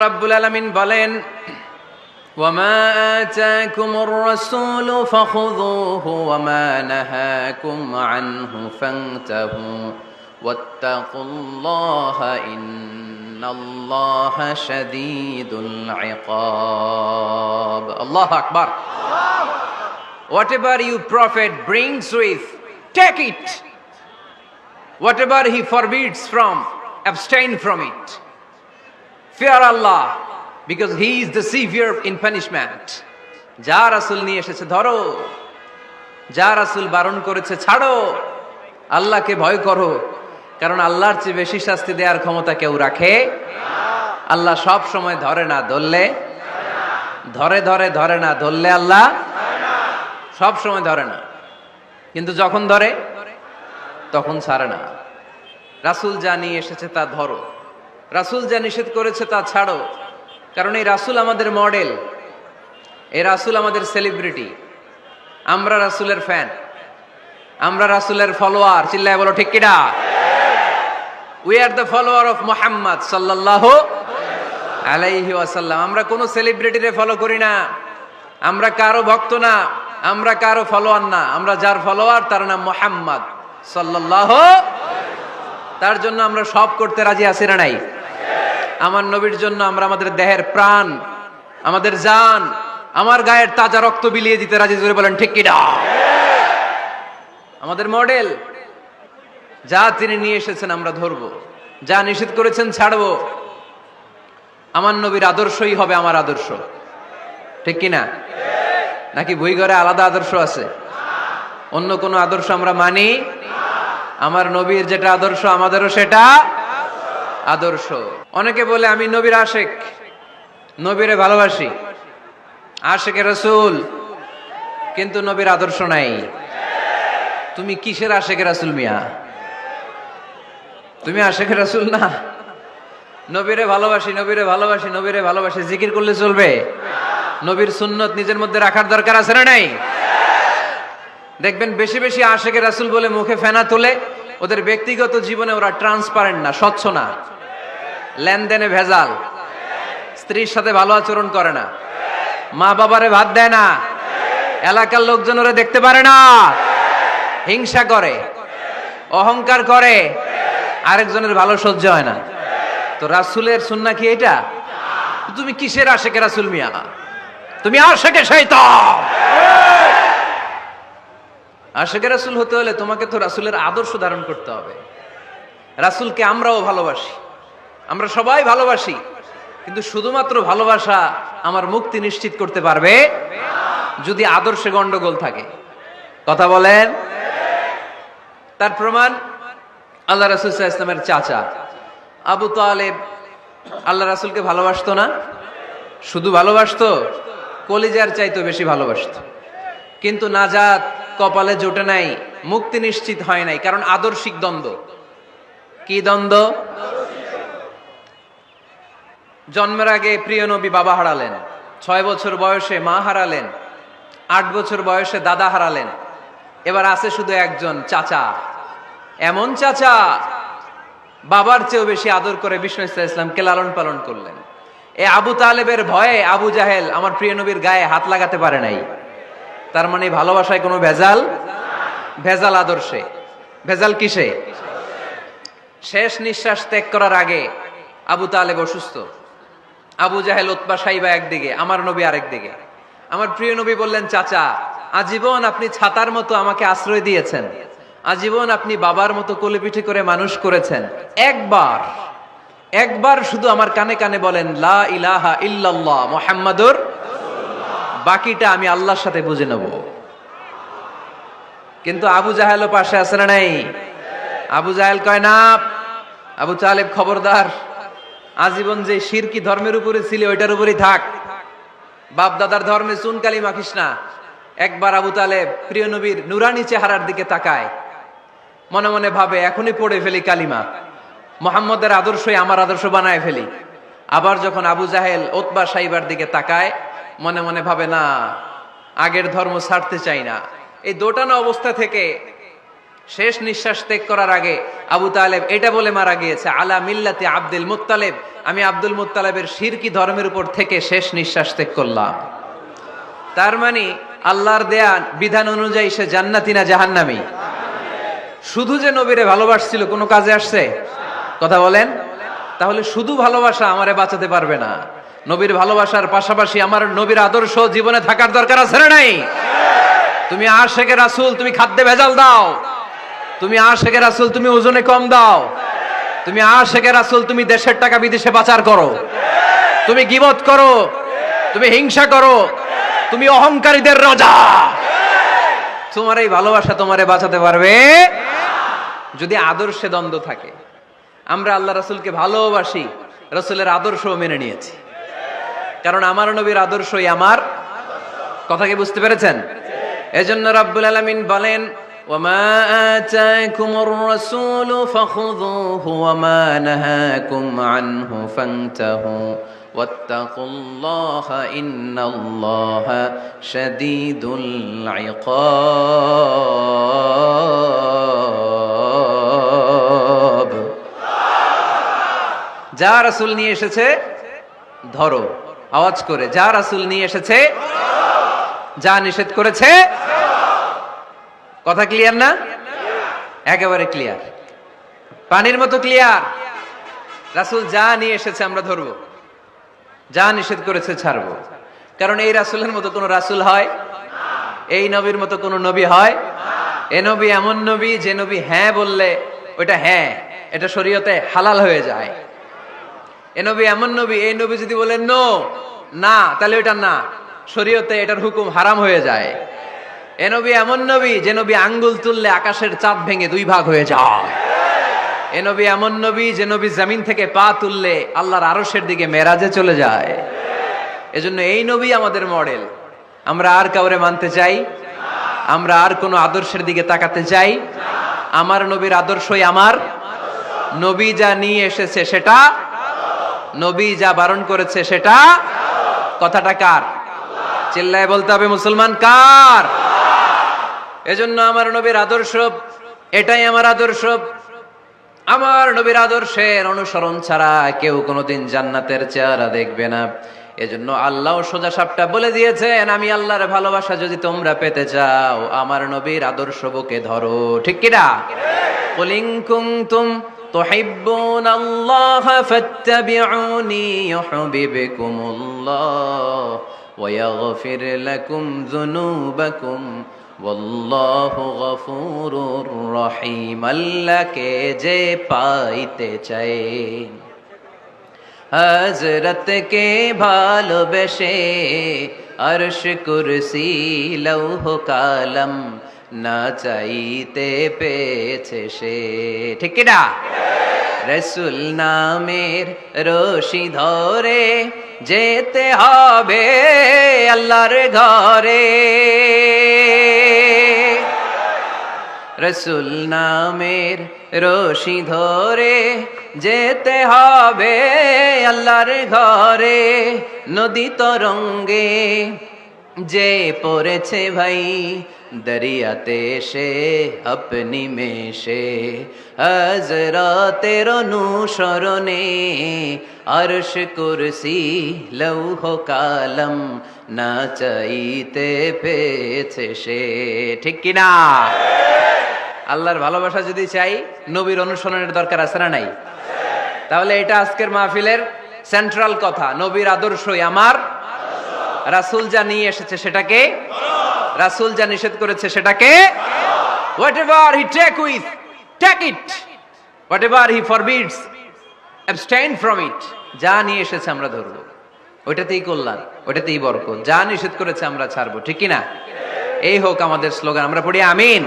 রব্বুল আলামিন বলেন ওয়ামা আতাকুমুর রাসূলু ফাখুযুহু ওয়ামা নাহাকুম আনহু ফান্তাহু ওয়াত্তাকুল্লাহা ইন্নাল্লাহা শাদীদুল ইকাব। আল্লাহু আকবার। Whatever you prophet brings with, take it. Whatever he forbids from, abstain from it. Fear Allah, because He is the severe in punishment. যা রাসূল নিয়ে এসেছে ধরো, যা রাসূল বারণ করেছে ছাড়ো। আল্লাহকে ভয় করো, কারণ আল্লাহর চেয়ে বেশি শাস্তি দেওয়ার ক্ষমতা কেউ রাখে না। আল্লাহ সব সময় ধরে না ধরলে, ধরে না ধরলে আল্লাহ সব সময় ধরে না, কিন্তু যখন ধরে তখন ছাড়ে না। রাসূল যা নিয়ে এসেছে তা ধরো, রাসূল যা নিষেধ করেছে তা ছাড়ো, কারণ এই রাসূল আমাদের মডেল, এই রাসূল আমাদের সেলিব্রিটি। আমরা রাসূলের ফ্যান, আমরা রাসূলের ফলোয়ার। চিল্লায় বলো ঠিক কিনা? We are the follower of Muhammad সাল্লাল্লাহু আলাইহি ওয়াসাল্লাম। আমরা কোনো সেলিব্রিটিরে ফলো করি না, আমরা কারো ভক্ত না, আমরা কারো ফলোয়ার না। আমরা যার ফলোয়ার তার নাম মুহাম্মদ সাল্লাল্লাহু। তার জন্য আমরা সব করতে রাজি আছি না নাই? আমার নবীর জন্য আমরা আমাদের দেহের প্রাণ, আমাদের জান, আমার গায়ের তাজা রক্ত বিলিয়ে দিতে রাজি। জোরে বলেন ঠিক কিনা? আমাদের মডেল। যা তিনি নিয়ে এসেছেন আমরা ধরবো, যা নিষেধ করেছেন ছাড়বো। আমার নবীর আদর্শই হবে আমার আদর্শ, ঠিক কিনা? নাকি বই ঘরে আলাদা আদর্শ আছে? অন্য কোনো আদর্শ আমরা মানি? আমার নবীর যেটা আদর্শ আমাদেরও সেটা আদর্শ। অনেকে বলে আমি নবীর আশেক, নবীরে ভালোবাসি, আশেকে রাসূল, কিন্তু নবীর আদর্শ নাই। তুমি কিসের আশেকে রাসূল মিয়া? তুমি আশেকে রাসূল না। নবীরে ভালোবাসি, নবীরে ভালোবাসি, নবীরে ভালোবাসি জিকির করলে চলবে? নবীর সুন্নত নিজের মধ্যে রাখার দরকার আছে না নাই? দেখবেন বেশি বেশি আশেকে রাসূল বলে মুখে ফেনা তোলে, ওদের ব্যক্তিগত জীবনে ওরা ট্রান্সপারেন্ট না, স্বচ্ছ না, লেনদেনে ভেজাল, স্ত্রীর সাথে ভালো আচরণ করে না, মা বাবারে ভাত দেয় না, এলাকার লোকজন ওরা দেখতে পারে না, হিংসা করে, অহংকার করে, আরেকজনের ভালো সহ্য হয় না। তো রাসূলের সুন্নাহ কি এটা? তুমি কিসের আশেকে রাসূল মিয়া? তুমি আশেকে শয়তান। আশেকে রাসূল হতে হলে তোমাকে তো রাসূলের আদর্শ ধারণ করতে হবে। রাসূলকে আমরাও ভালোবাসি, আমরা সবাই ভালোবাসি, কিন্তু শুধুমাত্র ভালোবাসা আমার মুক্তি নিশ্চিত করতে পারবে যদি আদর্শে গন্ডগোল থাকে। কথা বলেন? তার প্রমাণ আল্লাহ রাসূল সাল্লাল্লাহু আলাইহি ওয়াসাল্লামের চাচা আবু তালেব আল্লাহ রাসূলকে ভালোবাসতো না? শুধু ভালোবাসতো, কলিজার চাইতো বেশি ভালোবাসতো, কিন্তু নাজাত কপালে জোটে নাই, মুক্তি নিশ্চিত হয় নাই, কারণ আদর্শিক দ্বন্দ্ব। কি দ্বন্দ্ব? জন্মের আগে প্রিয় নবী বাবা হারালেন, 6 বছর বয়সে মা হারালেন, 8 বছর বয়সে দাদা হারালেন, এবার আছে শুধু একজন চাচা। এমন চাচা বাবার চেয়েও বেশি আদর করে বিষ্ণু ইসলামকে লালন পালন করলেন। এ আবু তালেবের ভয়ে আবু জাহেল আমার প্রিয় নবীর গায়ে হাত লাগাতে পারে নাই। তার মানে ভালোবাসায় কোনো ভেজাল? ভেজাল আদর্শে। ভেজাল কিসে? শেষ নিঃশ্বাস ত্যাগ করার আগে আবু তালেব অসুস্থ, আবু জাহেল উতবা সাইবা একদিকে, আমার নবী আরেক দিকে। আমার প্রিয় নবী বললেন, চাচা আজীবন আপনি ছাতার মতো আমাকে আশ্রয় দিয়েছেন, আজীবন আপনি বাবার মতো কোলেপিঠে করে মানুষ করেছেন, একবার শুধু আমার কানে কানে বলেন লা ইলাহা ইল্লাল্লাহ মুহাম্মাদুর রাসূলুল্লাহ, বাকিটা আমি আল্লাহর সাথে বুঝে নেব। কিন্তু আবু জাহেলও পাশে আছে না নাই? আবু জাহেল কয় না, আবু তালেব খবরদার, আজীবন যে শিরকি ধর্মের উপরে ছিল ওইটার উপরেই থাক, বাপ দাদার ধর্মে চুন কালি মাখিস না। একবার আবু তালেব প্রিয় নবীর নুরানি চেহারার দিকে তাকায়, মনে মনে ভাবে এখনই পড়ে ফেলি কালিমা, মুহাম্মদের আদর্শই আমার আদর্শ বানায় ফেলি। আবার যখন আবু জাহেল উতবা সাইবার দিকে তাকায়, মনে মনে ভাবে না, আগের ধর্ম ছাড়তে চাই না। এই দোটানা অবস্থা থেকে শেষ নিঃশ্বাস ত্যাগ করার আগে আবু তালেব এটা বলে মারা গিয়েছে, আলা মিল্লাতি আব্দুল মুত্তালিব, আমি আব্দুল মুত্তালিবের শিরকি ধর্মের উপর থেকে শেষ নিঃশ্বাস ত্যাগ করলাম। তার মানে আল্লাহর দেয়া বিধান অনুযায়ী সে জান্নাতি না জাহান্নামী? শুধু যে নবীরে ভালোবাসছিল কোনো কাজে আসছে? কথা বলেন। তাহলে শুধু ভালোবাসা আমারে বাঁচাতে পারবে না। নবীর ভালোবাসার পাশাপাশি আমার নবীর আদর্শ জীবনে থাকার দরকার আছে না নাই? তুমি আশেকে রাসূল, তুমি খাদ্যে ভেজাল দাও। তুমি আশেকে রাসূল, তুমি ওজনে কম দাও। তুমি আশেকে রাসূল, তুমি দেশের টাকা বিদেশে পাচার করো। তুমি গীবত করো, তুমি হিংসা করো, তুমি অহংকারীদের রাজা। তোমার এই ভালোবাসা তোমারে বাঁচাতে পারবে যদি আদর্শে দ্বন্দ্ব থাকে। আমরা আল্লাহ রাসূলকে ভালোবাসি, রাসূলের আদর্শও মেনে নিয়েছি, কারণ আমার নবীর আদর্শই আমার। কথা কি বুঝতে পেরেছেন? এজন্য রাব্বুল আলামিন বলেন, ওয়ামা আতাকুমুর রাসূলু ফাখুযুহু ওয়ামা নাহাকুম আনহু ফান্তাহু ওয়াত্তাকুল্লাহা ইন্নাল্লাহা শাদীদুল ইকাব। যা রাসূল নিয়ে এসেছে ধরো, আওয়াজ করে, যা রাসূল নিয়ে এসেছে, যা নিষেধ করেছে। কথা ক্লিয়ার না? একেবারে ক্লিয়ার, পানির মতো ক্লিয়ার। রাসূল যা নিয়ে এসেছে আমরা ধরবো, যা নিষেধ করেছে ছাড়বো। কারণ এই রাসূলের মতো কোন রাসূল হয়? এই নবীর মতো কোন নবী হয়? এ নবী এমন নবী যে নবী হ্যাঁ বললে ওইটা হ্যাঁ, এটা শরীয়তে হালাল হয়ে যায়। এ নবী এমন নবী, এই নবী যদি বলেন নো, না, তাহলে ওইটা না, শরীয়তে এটার হুকুম হারাম হয়ে যায়। এ নবী এমন নবী যে নবী আঙ্গুল তুললে আকাশের চাঁদ ভেঙে দুই ভাগ হয়ে যায়। এ নবী এমন নবী যে নবী জমিন থেকে পা তুললে আল্লাহর আরশের দিকে মেরাজে চলে যায়। এজন্য এই নবী আমাদের মডেল। আমরা আর কাউরে মানতে চাই? আমরা আর কোন আদর্শের দিকে তাকাতে চাই? আমার নবীর আদর্শই আমার। নবী যা নিয়ে এসেছে সেটা, নবী যা বারণ করেছে সেটা। কথাটা কার? চিল্লায় বলতে হবে মুসলমান, কার? এজন্য আমার নবীর আদর্শ এটাই আমার আদর্শ। আমার নবীর আদর্শের অনুসরণ ছাড়া কেউ কোনোদিন জান্নাতের চেহারা দেখবে না। এজন্য আল্লাহ সোজা সাপটা বলে দিয়েছেন, আমি আল্লাহর ভালোবাসা যদি তোমরা পেতে চাও আমার নবীর আদর্শ বুকে ধরো। ঠিক কিনা? কুল ইন কুনতুম তুহিব্বুনাল্লাহা ফাত্তাবিউনি ইউহিব্বুকুমুল্লাহ ওয়া ইয়াগফির লাকুম যুনুবাকুম ওয়াল্লাহু গফুরুর রহিম। আল্লাহকে যে পাইতে চায়, হযরতকে ভালোবেসে আরশ কুরসি লৌহ কালাম না চাইতে পেয়েছে সে। ঠিক কি না? রাসূল নামের রশি ধরে যেতে হবে আল্লাহর ঘরে। রাসূল নামের রশি ধরে যেতে হবে আল্লাহর ঘরে। নদী তরঙ্গে যে পড়েছে ভাই দরিয়াতে সে আপনি মেশে, হযরতের অনুসরণে আরশ কুরসি লৌহ কালাম না চাইতে পেয়েছে সে। ঠিক কিনা? আল্লাহর ভালোবাসা যদি চাই, নবীর অনুসরণের দরকার আছে না নাই? তাহলে এটা আজকের মাহফিলের সেন্ট্রাল কথা। নবীর আদর্শই আমার। রাসূল যা নিয়ে এসেছে সেটাকে, রাসূল যা নিষেধ করেছে সেটাকে, whatever he take it, whatever he forbids, abstain from it. যা নিয়ে এসেছে আমরা ধরবো, ওইটাতেই কল্যাণ, ওইটাতেই বরকত। যা নিষেধ করেছে আমরা ছাড়বো। ঠিক কিনা? এই হোক আমাদের স্লোগান। আমরা পড়ি আমিন।